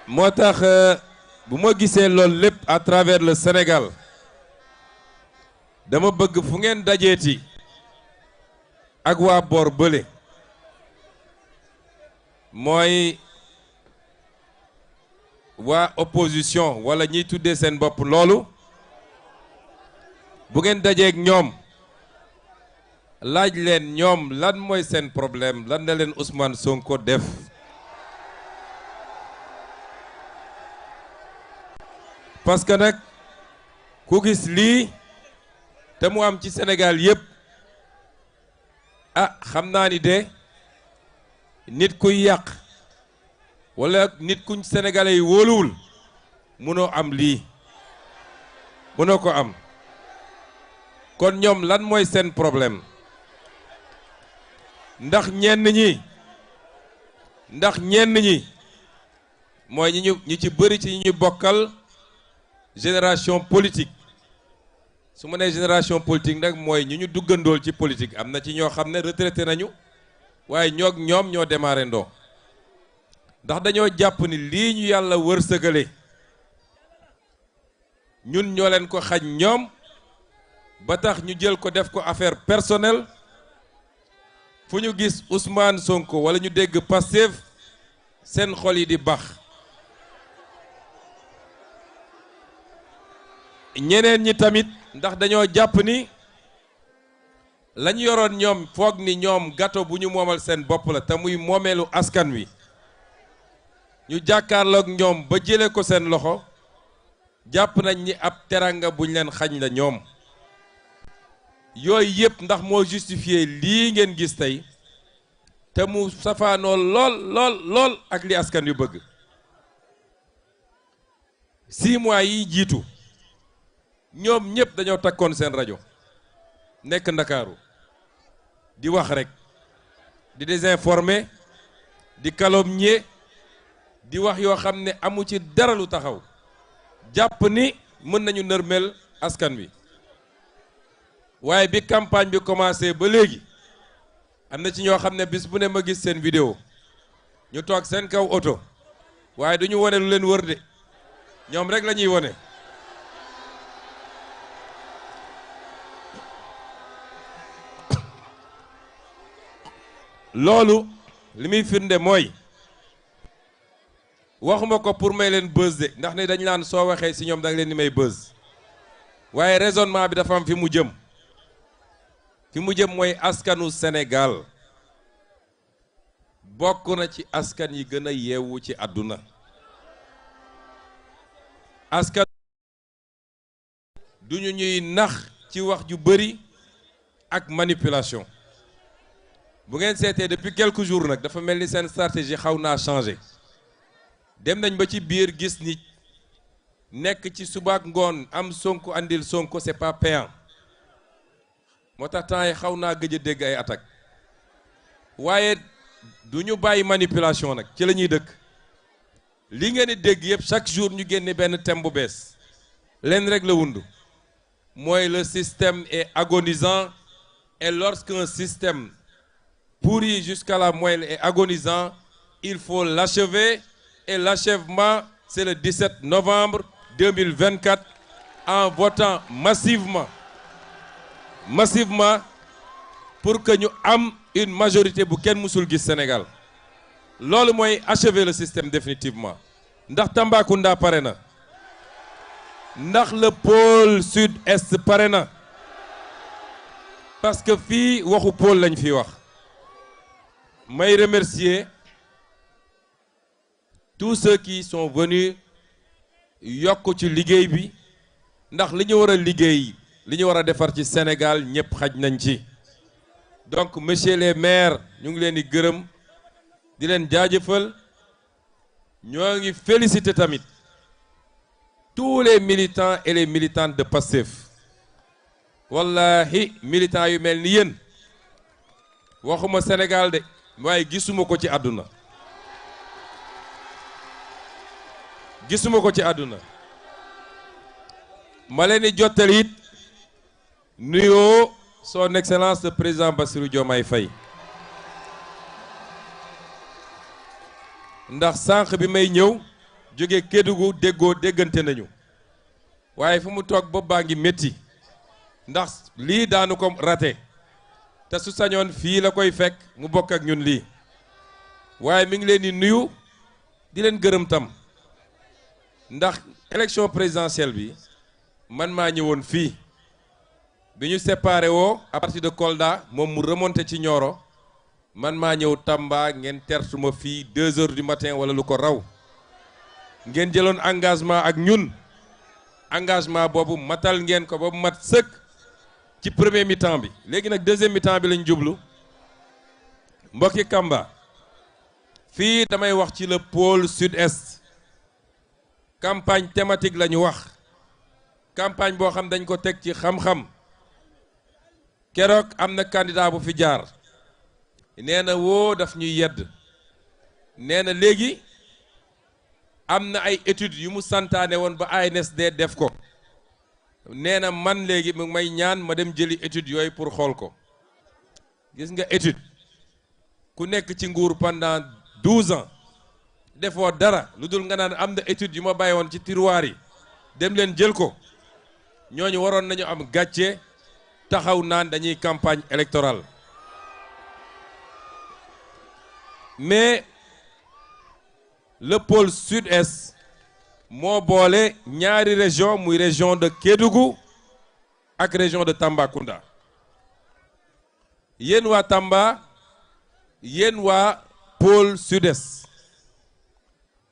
moo tax bu ma gisee loolu lépp à travers le Sénégal dama bëgg fu ngeen dajeeti ak waa boor bële mooy waa opposition wala ñiy tuddee seen bopp loolu bu ngeen dajeek ñoom laaj leen ñoom lan mooy seen problème lan la leen Ousmane Sonko def parce que nag ku gis lii te mu am ci Sénégal yépp ah xam naa ni de nit kuy yàq wala nit kuñ sénégalais yi wóoluwul mënoo am lii mënoo ko am kon ñoom lan mooy seen problème ndax ñenn ñi mooy ñi ci bëri ci ñu bokkal génération politique su ma nee génération politique nag mooy ñu duggandool ci politique am na ci ñoo xam ne retraité nañu waaye ñoom ñoo démarré ndoo ndax dañoo jàpp ni lii ñu yàlla wërsëgale ñun ñoo leen ko xañ ñoom ba tax ñu jël ko def ko affaire personnelle fu ñu gis Ousmane Sonko wala ñu dégg Pastef seen xol yi di bax ñeneen ñi tamit ndax dañoo jàpp ni lañu yoroon ñoom foog ni ñoom gâteau bu ñu moomal seen bopp la te muy moomeelu askan wi ñu jàkkaarloog ñoom ba jële ko seen loxo jàpp nañ ni ab teranga buñ leen xañ la ñoom yooyu yëpp ndax moo justifié lii ngeen gis tey te mu safaanoo lool ak li askan yu bëgg 6 mois yi jiitu ñoom ñëpp dañoo takkoon seen rajo nekk Ndakaaru di wax rek di désinformer di calomnier di wax yoo xam ne amu ci dara lu taxaw jàpp ni mën nañu nërmel askan wi waaye bi campagne bi commencé ba léegi am na ci ñoo xam ne bis bu ne ma gis seen vidéo ñu toog seen kaw oto waaye duñu wone lu leen wër de ñoom rek la ñuy wone loolu li muy firnde mooy waxuma ko pour may leen buzz de ndax ne dañ naan soo waxee ci ñoom da nga leen di may buzz waaye raisonnement bi dafa am fi mu jëm mooy askanu Sénégal bokk na ci askan yi gën a yeewu ci àdduna askan duñu ñuy nax ci wax ju bari ak manipulation bu ngeen seetee depuis quelques jours nag dafa mel ni seen stratégie xaw naa changé dem nañ ba ci biir gis ni nekk ci subaak ngoon am Sonko andil Sonko c'est pas payant moo tax temps yi xaw naa gëj a dégg ay attaques waaye du ñu bàyyi manipulation nag ci la ñuy dëkk li ngeen di dégg yëpp chaque jour ñu génne benn thème bu bees leen rek la wundu mooy le système est agonisant et lorsqu'un système pourri jusqu'à la moelle est agonisant, il faut l'achever et l'achèvement c'est le 17 novembre 2024 en votant massivement pour que ñu am une majorité bu kenn musul gis Sénégal loolu mooy achever le système définitivement ndax Tambacounda pare na ndax le pôle sud-est pare na parce que fii waxu pôle lañ fi wax may remercier tous ceux qui sont venus yokk ci liggéey bi ndax li ñu war a liggéey li ñu war a defar ci Sénégal ñëpp xaj nañ ci donc monsieur les maires ñu ngi leen di gërëm di leen jaajëfal ñoo ngi féliciter tamit tous les militants et les militantes de Pastef wallahi militants yu mel ni yéen waxuma Sénégal de waaye gisuma ko ci àdduna ma leen di jottali it nuyoo son excellence le président Bassirou Diomaye Faye ndax sànq bi may ñëw jóge Kédougou déggante nañu waaye fu mu toog bopp baa ngi métti ndax lii daanu ko raté te su sañoon fii la koy fekk mu bokk ak ñun lii waaye mi ngi leen di nuyu di leen gërëm tam ndax élection présidentielle bi man maa ñëwoon fii bi ñu séparé woo à partir de Kolda moom mu remonté ci Nioro man maa ñëw Tamba ngeen tertuma fii 2 heures du matin wala lu ko raw ngeen jëloon engagement ak ñun engagement boobu matal ngeen ko ba mat sëkk ci premier mi-temps bi léegi nag deuxième mi-temps bi lañ jublu mbokki Kamba fii damay wax ci le pôle sud-est campagne thématique la ñu wax campagne boo xam dañ ko teg ci xam-xam keroog am na candidat bu fi jaar nee na woo daf ñuy yedd nee na léegi am na ay études yu mu santaane woon ba ANSD def ko nee na man léegi mu may ñaan ma dem jëli études yooyu pour xool ko gis nga étude ku nekk ci nguur pendant 12 ans defoo dara lu dul nga naan am na études yu ma bàyyi woon ci tiroir yi dem leen jël ko ñooñu waroon nañu am gàcce taxaw naan dañuy campagne électorale mais le pôle sud-est moo boole ñaari région muy région de Kédougou ak région de Tambacounda yéen waa Tamba yéen waa pôle sud-est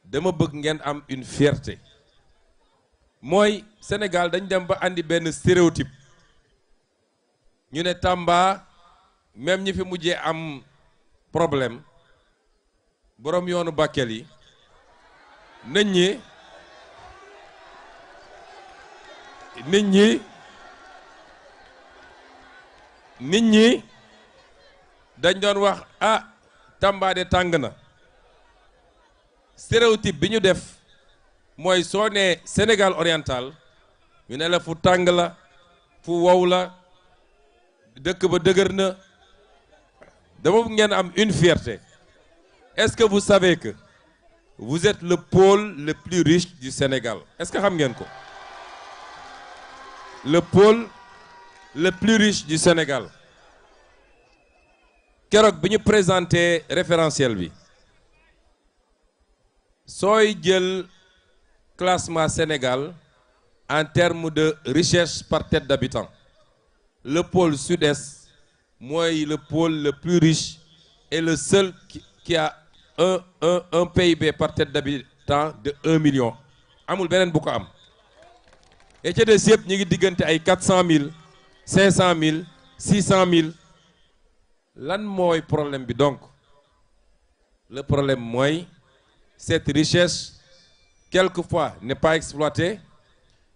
dama bëgg ngeen am une fierté mooy Sénégal dañ dem ba andi benn stéréotype ñu ne Tamba même ñi fi mujjee am problème boroom yoonu Bakel yi nit ñi dañ doon wax ah Tamba de tàng na stéréotype bi ñu def mooy soo nee Sénégal oriental ñu ne la fu tàng la fu wow la dëkk ba dëgër na dama bëgg ngeen am une fierté. Est-ce que vous savez que vous êtes le pôle le plus riche du Sénégal? Est-ce que xam ngeen ko? Le pôle le plus riche du Sénégal. Keroog bi ñu présenté référentiel bi sooy jël classement Sénégal en termes de richesse par tête d'habitant le pôle sud-est mooy le pôle le plus riche et le seul qui a un PIB par tête d'habitant de 1 million amul beneen bu ko am et ca des yëpp ñu ngi diggante ay 400 000 500 000 600 000 lan mooy problème bi donc le problème mooy cette richesse quelquefois n'est pas exploitée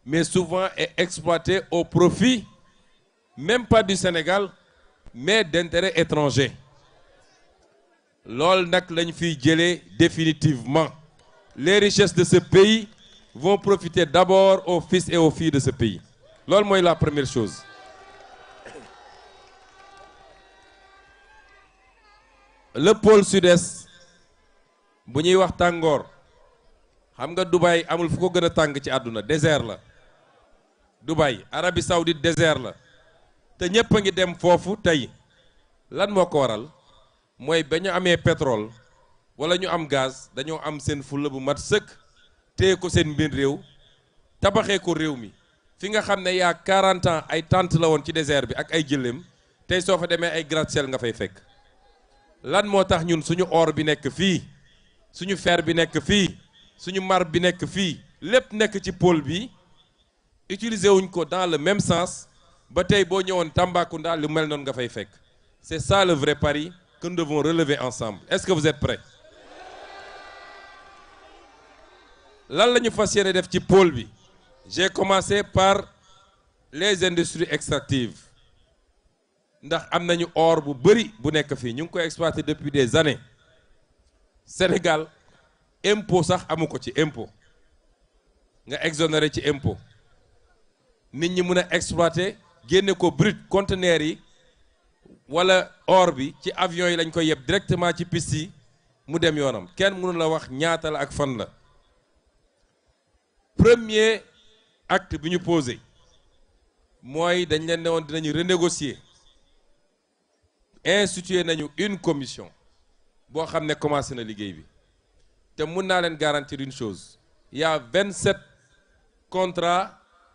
mais souvent est exploitée au profit même pas du Sénégal mais d'intérêts étrangers loolu nag lañ fiy jëlee définitivement les richesses de ce pays vont profiter d'abord aux fils et aux filles de ce pays loolu mooy la première chose le pôle sud-est bu ñuy wax tàngoor xam nga Dubaï amul fu ko gën a tàng ci àdduna désert la Dubaï Arabie Saoudite désert la te ñépp a ngi dem foofu tey lan moo ko waral mooy ba ñu amee pétrole wala ñu am gaz dañoo am seen fulla bu mat sëkk téye ko seen mbir réew tabaxee ko réew mi fi nga xam ne yaa 40 ans ay tente la woon ci désert bi ak ay jëléem tey soo fa demee ay gratte-ciel nga fay fekk lan moo tax ñun suñu or bi nekk fii suñu fer bi nekk fii suñu marbre bi nekk fii lépp nekk ci pôle bi utiliser wuñ ko dans le même sens ba tey boo ñëwoon Tambacounda lu mel noonu nga fay fekk c'est ça le vrai pari que nous devons relever ensemble est-ce que vous êtes prêts lan la ñu fas yéene def ci pôle bi j'ai commencé par les industries extractives ndax am nañu or bu bëri bu nekk fii ñu ngi koy exploiter depuis des années Sénégal impôt sax amu ko ci impôt nga exonéré ci impôt nit ñi mën a exploiter génne ko brut conteneurs yi wala or bi ci avion yi lañ koy yeb directement ci piste yi mu dem yoonam kenn mënu la wax ñaata la ak fan la premier acte bi ñu posé mooy dañ leen ne woon dinañu renégocier instituer nañu une commission boo xam ne commencé na liggéey bi te mun naa leen garantir une chose il y a 27 contrats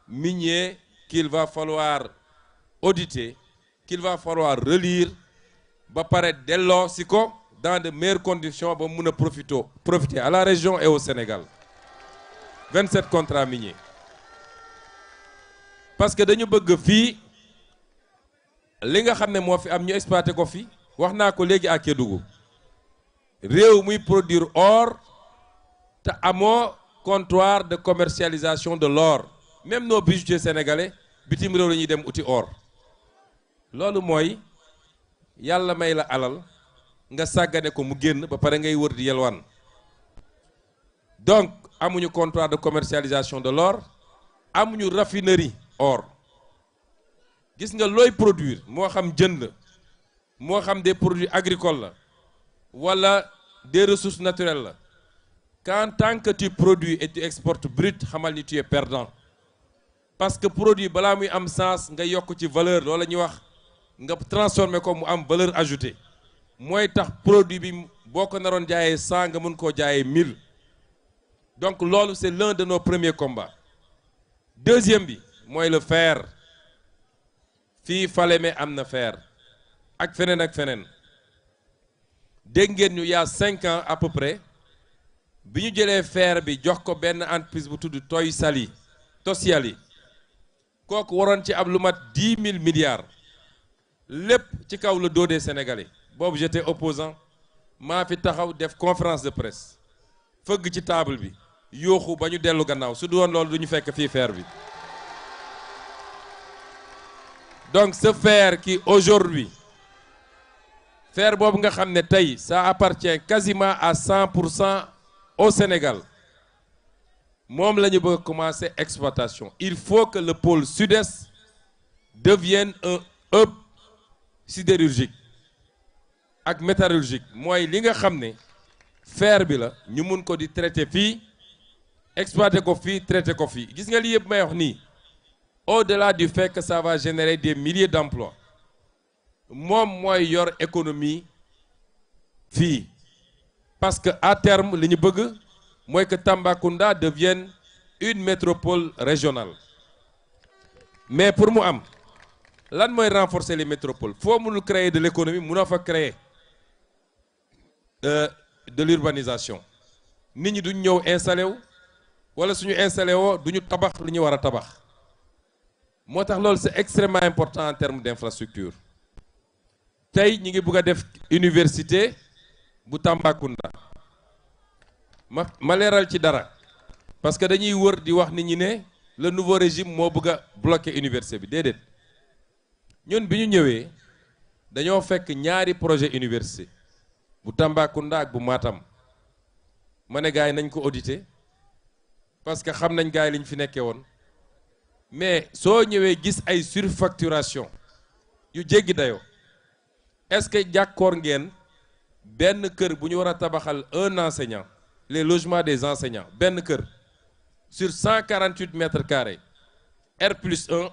miniers qu'il va falloir auditer, qu'il va falloir relire ba pare delloo si ko dans de meilleures conditions ba mun a profiter à la région et au Sénégal 27 contrats miniers parce que dañu bëgg fii li nga xam ne moo fi am ñu exploité ko fi wax naa ko léegi à Kédougou réew muy produire or te amoo comptoir de commercialisation de l'or même nos bijoutiers sénégalais bitim réew la ñuy dem uti or loolu mooy yàlla may la alal nga sàggane ko mu génn ba pare ngay wër di yelwaan donc amuñu comptoir de commercialisation de l'or amuñu raffinerie or gis nga looy produire moo xam jën la moo xam des produits agricoles la wala des ressources naturelles la qu'en tant que tu produis et tu exportes brut xamal ni tu es perdant parce que produit balaa muy am sens nga yokk ci valeur loolu la ñuy wax nga transformer ko mu am valeur ajoutée mooy tax produit bi boo ko naroon jaayee 100 nga mën koo jaayee 1000 donc loolu c'est l'un de nos premiers combats deuxième bi mooy le fer fii Falémé am na fer ak feneen dégg ngeen ñu y a 5 ans à peu près bi ñu jëlee fer bi jox ko benn entreprise bu tudd Tosyali kooku waroon ci am lu mat 10 000 milliards lépp ci kaw le dos des Sénégalais boobu j'étais opposant maa fi taxaw def conférence de presse fëgg ci table bi yooxu ba ñu dellu gannaaw su du woon loolu du ñu fekk fii fer bi donc ce fer qui aujourd'hui fer boobu nga xam ne tey ça appartient quasiment à 100% au Sénégal moom la ñu bëgg a commencer exploitation il faut que le pôle sud-est devienne un hub sidérurgique ak métallurgique mooy li nga xam ne fer bi la ñu mun ko di traiter fii exploiter ko fii traiter ko fii gis nga lii yëpp may wax nii au-delà du fait que ça va générer des milliers d'emplois moom mooy yor économie fii parce que à terme li ñu bëgg mooy que Tambacounda devienne une métropole régionale mais pour mu am lan mooy renforcer les métropoles foo mënul créer de l'économie mënoo fa créer de l'urbanisation nit ñi duñ ñëw installé wu wala suñu installé woo duñu tabax li ñu war a tabax moo tax loolu c'est extrêmement important en termes d'infrastructure tey ñi ngi bëgg a def université bu Tambacounda ma leeral ci dara parce que dañuy wër di wax nit ñi ne le nouveau régime moo bëgg a bloquer université bi déedéet ñun bi ñu ñëwee dañoo fekk ñaari projet université bu Tambacounda ak bu Matam ma ne gars yi nañ ko auditer parce que xam nañ gars yi li ñu fi nekkee woon mais soo ñëwee gis ay surfacturation yu jéggi dayoo est-ce que jàkkoor ngeen benn kër bu ñu war a tabaxal un enseignant les logements des enseignants benn kër sur 148 mètres carrés R+1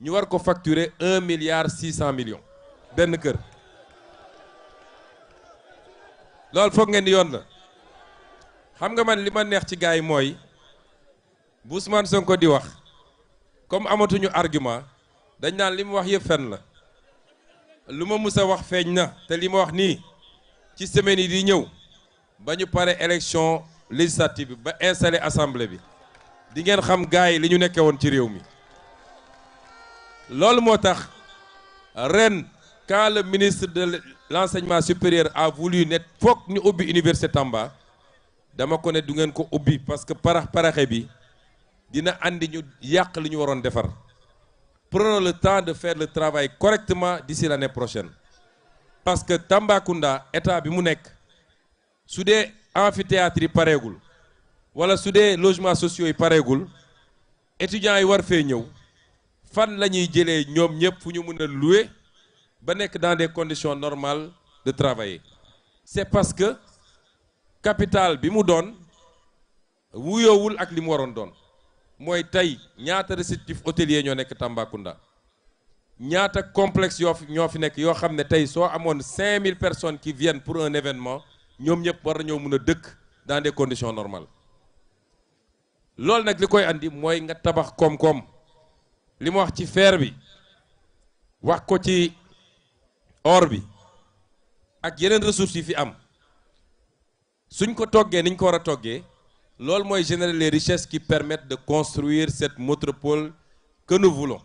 ñu war ko facturer 1 milliard 600 millions benn kër loolu foog ngeen ni yoon la xam nga man li ma neex ci gars yi mooy bu Ousmane Sonko di wax comme amatuñu argument dañ naan li mu wax yëpp fen la lu ma mus a wax feeñ na te li ma wax nii ci semaine yi di ñëw ba ñu pare élection législative bi ba installé assemblée bi di ngeen xam gars yi li ñu nekkee woon ci réew mi loolu moo tax ren quand le ministre de l'enseignement supérieur a voulu ne foog ñu ubbi université Tamba dama ko ne du ngeen ko ubbi parce que paraxe bi dina andi ñu yàq li ñu waroon defar prenons le temps de faire le travail correctement d'ici l'année prochaine parce que Tambacounda état bi mu nekk su dee amphithéâtre yi pareegul wala su dee logements sociaux yi pareegul étudiants yi war fee ñëw fan la ñuy jëlee ñoom ñëpp fu ñu mën a louer ba nekk dans des conditions normales de travailler c'est parce que capital bi mu doon wuyoowul ak li mu waroon doon mooy tey ñaata réceptif hôtelier ñoo nekk Tambacounda ñaata complexe ñoo fi nekk yoo xam ne tey soo amoon 5000 personnes qui viennent pour un événement ñoom ñëpp war nañoo mën a dëkk dans des conditions normales loolu nag li koy andi mooy nga tabax koom-koom li ma wax ci fer bi wax ko ci or bi ak yeneen ressources yi fi am suñ ko toggee niñ ko war a toggee loolu mooy générer les richesses qui permettent de construire cette métropole que nous voulons.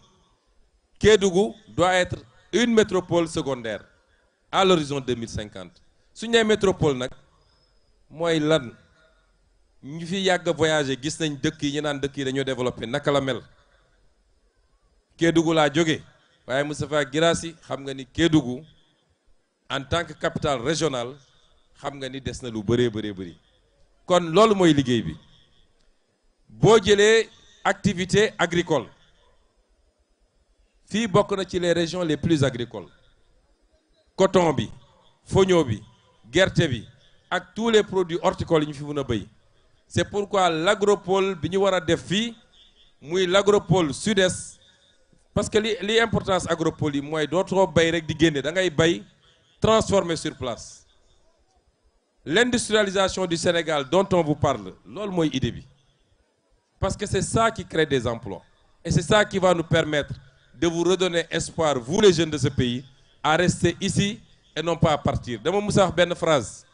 Kédougou doit être une métropole secondaire à l'horizon 2050 suñ nee métropole nag mooy lan ñu fi yàgg voyager gis nañ dëkk yi ñu naan dëkk yi dañoo développé naka la mel Kédougou laa jóge waaye Moustapha Guirassy xam nga ni Kédougou en tant que capitale régionale xam nga ni des na lu bëree bëri kon loolu mooy liggéey bi boo jëlee activité agricole fii bokk na ci les régions les plus agricoles coton bi foño bi gerte bi ak tous les produits horticoles yi ñu fi mën a béy c'est pourquoi l'agropole bi ñu war a def fii muy l'agropole sud-est parce que li importance agropole yi mooy dootoo bay rek di génne da ngay bay transformer sur place l'industrialisation du Sénégal dont on vous parle loolu mooy idée bi parce que c'est ça qui crée des emplois et c'est ça qui va nous permettre de vous redonner espoir vous les jeunes de ce pays à rester ici et non pas à partir dama musa wax benn phrase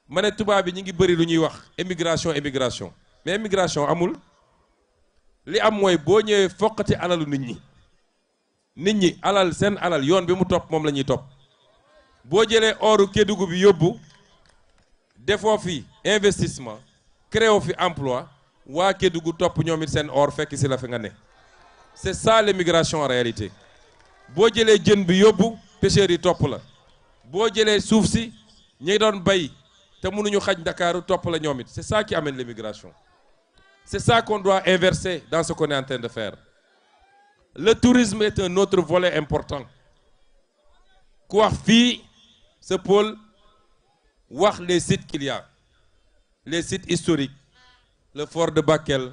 ma ne tubaab bi ñu ngi bëri lu ñuy wax émigration mais émigration amul li am mooy boo ñëwee foqati alalu nit ñi alal seen alal yoon bi mu topp moom la ñuy topp boo jëlee oru Kédougou bi yóbbu defoo fi investissement créé fi emploi waa Kédougou topp ñoom it seen or fekk si la fi nga ne c'est ça l'immigration en réalité boo jëlee jën bi yóbbu pêcheurs yi topp la boo jëlee suuf si ñi doon bay te mënuñu xaj Ndakaaru topp la ñoom it c'est ça qui amène l'immigration c'est ça qu'on doit inverser dans ce qu'on est en train de faire le tourisme est un autre volet important ku wax fii ce pôle wax les sites qu'il y a les sites historiques le fort de Bakel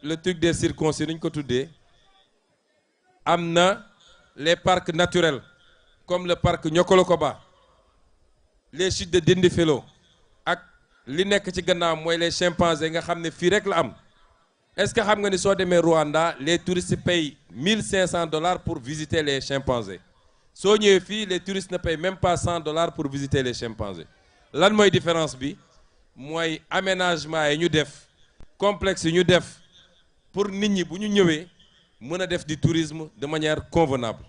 le truc des circoncis nuñ ko tuddee am na les parcs naturels comme le parc Niokolo-Koba les chutes de Dindéfelo ak li nekk ci gannaaw mooy les chimpanzés nga xam ne fii rek la am est-ce que xam nga ni soo demee Rwanda les touristes payent $1,500 pour visiter les chimpanzés soo ñëwee fii les touristes ne payent même pas $100 pour visiter les chimpanzés lan mooy différence bi mooy aménagement yi ñu def complexe yi ñu def pour nit ñi bu ñu ñëwee mën a def du tourisme de manière convenable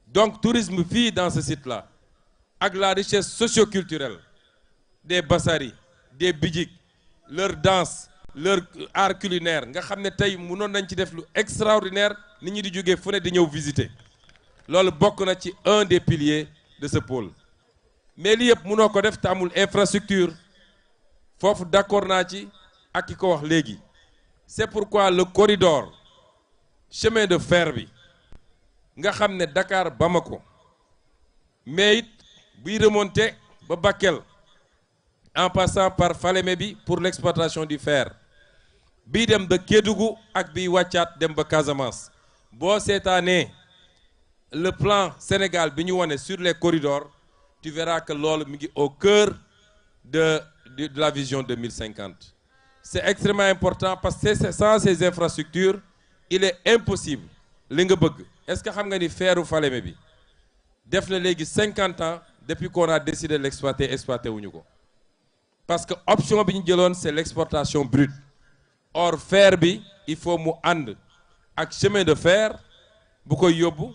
donc tourisme fii dans ce site-là ak la richesse socio-culturelle des Bassari des Bidjik leur danse leur art culinaire nga xam ne tey mënoon nañ ci def lu extraordinaire nit ñi di jógee fu ne di ñëw visiter loolu bokk na ci un des piliers de ce pôle mais li yëpp mënoo ko def te amul infrastructure foofu d'accord naa ci ak ki ko wax léegi c'est pourquoi le corridor chemin de fer bi nga xam ne Dakar Bamako mais it buy remonter ba Bakel en passant par Falémé bi pour l'exploitation du fer bii dem ba Kédougou ak biy wàccaat dem ba Casamance boo seetaanee le plan Sénégal bi ñu wane sur les corridors tu verras que loolu mi ngi au cœur de la vision 2050 c'est extrêmement important parce que sans ces infrastructures il est impossible li nga bëgg est-ce que xam nga ni feeru Falémé bi def na léegi 50 ans depuis qu'on a décidé de l'exploiter exploité wuñu ko parce que option bi ñu jëloon c'est l'exportation brute or fer bi il faut mu ànd ak chemin de fer bu koy yóbbu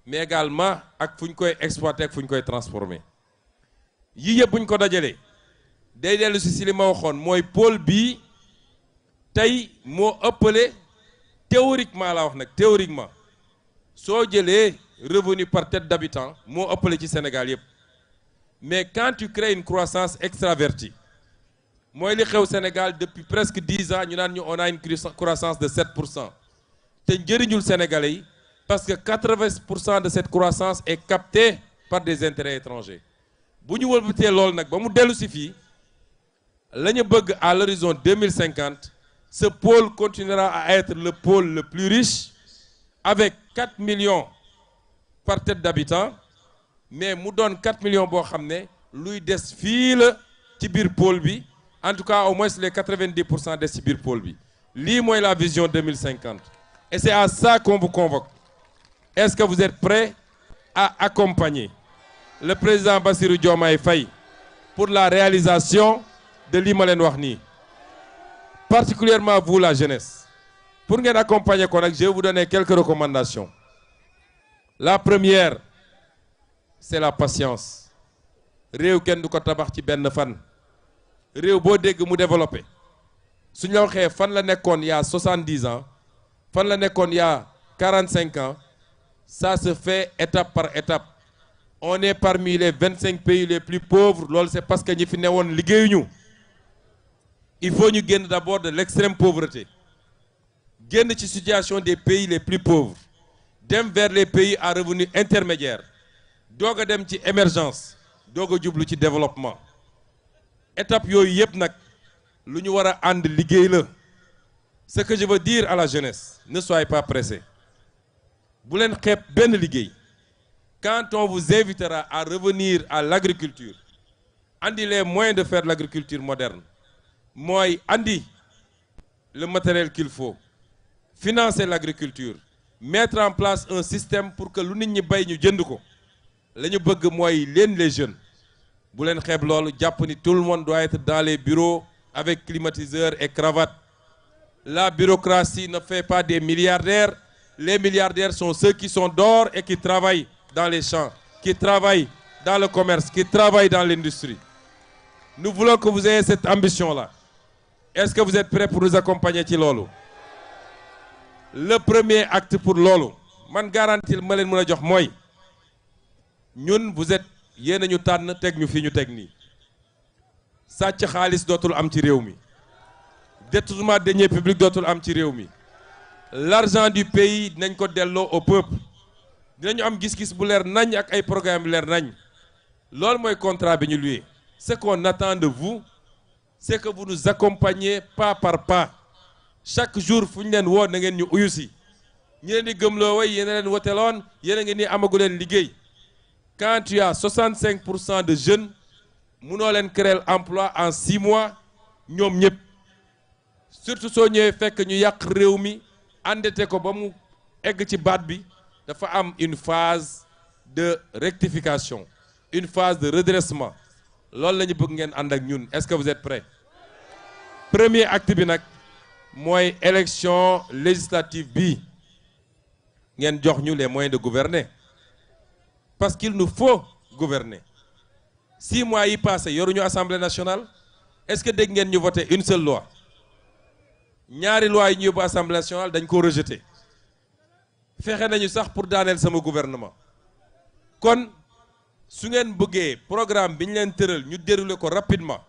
mais également ak fu ñu koy exploiter ak fu ñu koy transformer yii yëpp bu ñu ko dajalee day dellu si li ma waxoon mooy pôle bii tey moo ëppale théoriquement laa wax nag théoriquement soo jëlee revenu par tête d'habitant moo ëppale ci Sénégal yëpp mais quand tu crées une croissance extravertie mooy li xew Sénégal depuis presque 10 ans ñu naan ñu on a une croissance de 7% te njëriñul Sénégalais yi parce que 80% de cette croissance est captée par des intérêts étrangers bu ñu wëlbatee loolu nag ba mu dellu si fii la ñu bëgg à l'horizon 2050 ce pôle continuera à être le pôle le plus riche avec 4 millions par tête d'habitants mais mu doon 4 millions boo xam ne luy des fii la ci biir pôle bi en tout cas au moins les 90% des ci biir pôle bi lii mooy la vision 2050 et c'est à ça qu'on vous convoque. Est-ce que vous êtes prêts à accompagner le président Bassirou Diomaye Faye pour la réalisation de lii ma leen wax nii, particulièrement vous la jeunesse? Pour ngeen accompagner ko nag, je vais vous donner quelques recommandations. La première, c'est la patience. Réew kenn du ko tabax ci benn fan. Réew boo dégg mu développé suñ la waxee fan la nekkoon il y a 70 ans, fan la nekkoon il y a 45 ans, ça se fait étape par étape. On est parmi les 25 pays les plus pauvres. Loolu c'est parce que ñi fi newoon liggéeyuñu. Il faut ñu génn d'abord de l'extrême pauvreté. Génn ci situation des pays les plus pauvres. Dem vers les pays à revenus intermédiaires. Doog a dem ci émergence. Doog a jublu ci développement. Étape yooyu yëpp nag lu ñu war a ànd liggéey la. Ce que je veux dire à la jeunesse, ne soyez pas pressés. Bu leen xeeb benn liggéey. Quand on vous invitera à revenir à l'agriculture, andi les moyens de faire l'agriculture moderne, mooy andi le matériel qu'il faut, financer l'agriculture, mettre en place un système pour que lu nit ñi bay ñu jënd ko. La ñu bëgg mooy leen les jeunes bu leen xeeb loolu jàpp ni tout le monde doit être dans les bureaux avec climatiseurs et cravate. La bureaucratie ne fait pas des milliardaires. Les milliardaires sont ceux qui sont dehors et qui travaillent dans les champs, qui travaillent dans le commerce, qui travaillent dans l'industrie. Nous voulons que vous ayez cette ambition-là. Est-ce que vous êtes prêts pour nous accompagner ci loolu? Le premier acte pour loolu man garantie ma leen mën a jox mooy ñun vous êtes yéen a ñu tànn teg ñu fii ñu teg nii. Sàcc xaalis dootul am ci réew mi. Détournement de deniers publics dootul am ci réew mi. L'argent du pays dinañ ko delloo au peuple. Dinañu am gis-gis bu leer nañ ak ay programme bu leer nañ. Loolu mooy contrat bi ñu luye. Ce qu'on attend de vous, c'est que vous nous accompagniez pas par pas. Chaque jour fu ñu leen woo na ngeen ñu uyu si. ñi leen di gëmloo way yéen a leen woteloon yéen a ngi nii amagu leen liggéey. Quand tu as 65% de jeunes munoo leen créer emploi en 6 mois ñoom ñëpp. Surtout soo ñëwee fekk ñu yàq réew mi endetté ko ba mu egg ci baat bi dafa am une phase de rectification, une phase de redressement. Loolu la ñu bëgg ngeen ànd ak ñun. Est-ce que vous êtes prêts? Premier acte bi nag mooy élection législative bi ngeen jox ñu les moyens de gouverner. Parce qu'il nous faut gouverner. 6 mois yi passé yoruñu Assemblée nationale. Est-ce que dégg ngeen ñu voter une seule loi? Ñaari loi yi ñu yóbbu Assemblée nationale dañ ko rejeter. Fexe nañu sax pour daaneel sama gouvernement. Kon su ngeen bëggee programme bi ñu leen tëral ñu dérouler ko rapidement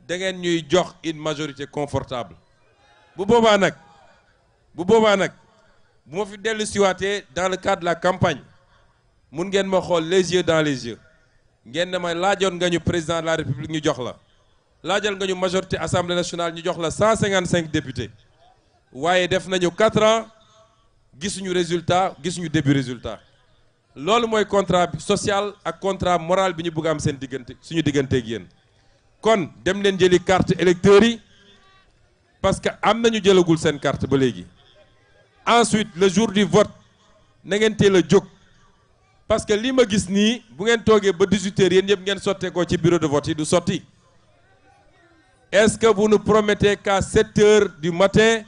da ngeen ñuy jox une majorité confortable. bu boobaa nag bu ma fi dellu siwaatee dans le cadre de la campagne mun ngeen ma xool les yeux dans les yeux ngeen ne ma laajoon nga ñu président de la République ñu jox la. laajal nga ñu majorité Assemblée nationale ñu jox la 155 députés waaye def nañu 4 ans gisuñu résultat gisuñu début résultat. Loolu mooy contrat social ak contrat moral bi ñu bëgg am seen diggante suñu digganteeg yéen. Kon dem leen jëli carte électeurs yi parce que am nañu jëlagul seen carte ba léegi. Ensuite le jour du vote na ngeen teel a jóg parce que li ma gis nii bu ngeen toogee ba 18h yéen ñëpp ngeen sottee ko ci bureau de vote yi du sotti. Est-ce que vous nous promettez qu'à 7h du matin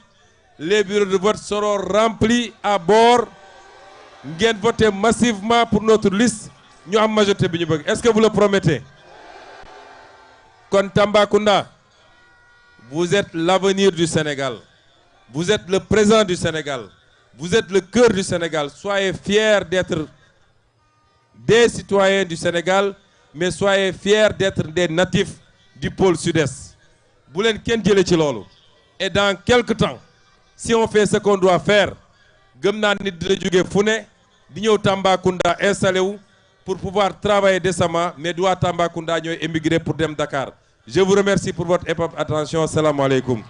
les bureaux de vote seront remplis à bord? Ngeen voter massivement pour notre liste ñu am majorité bi ñu bëgg. Est-ce que vous le promettez? Kon Tambacounda, vous êtes l'avenir du Sénégal. Vous êtes le présent du Sénégal. Vous êtes le cœur du Sénégal. Soyez fiers d'être des citoyens du Sénégal, mais soyez fiers d'être des natifs du pôle sud-est. Bu leen kenn jëlee ci loolu. Et dans quelque temps, si on fait ce qu'on doit faire, gëm naa nit dina jóge fu ne di ñëw Tambacounda installé wu pour pouvoir travailler décemment mais du waa Tambacounda ñooy émigrer pour dem Dakar. Je vous remercie pour votre attention. Salam alaikum.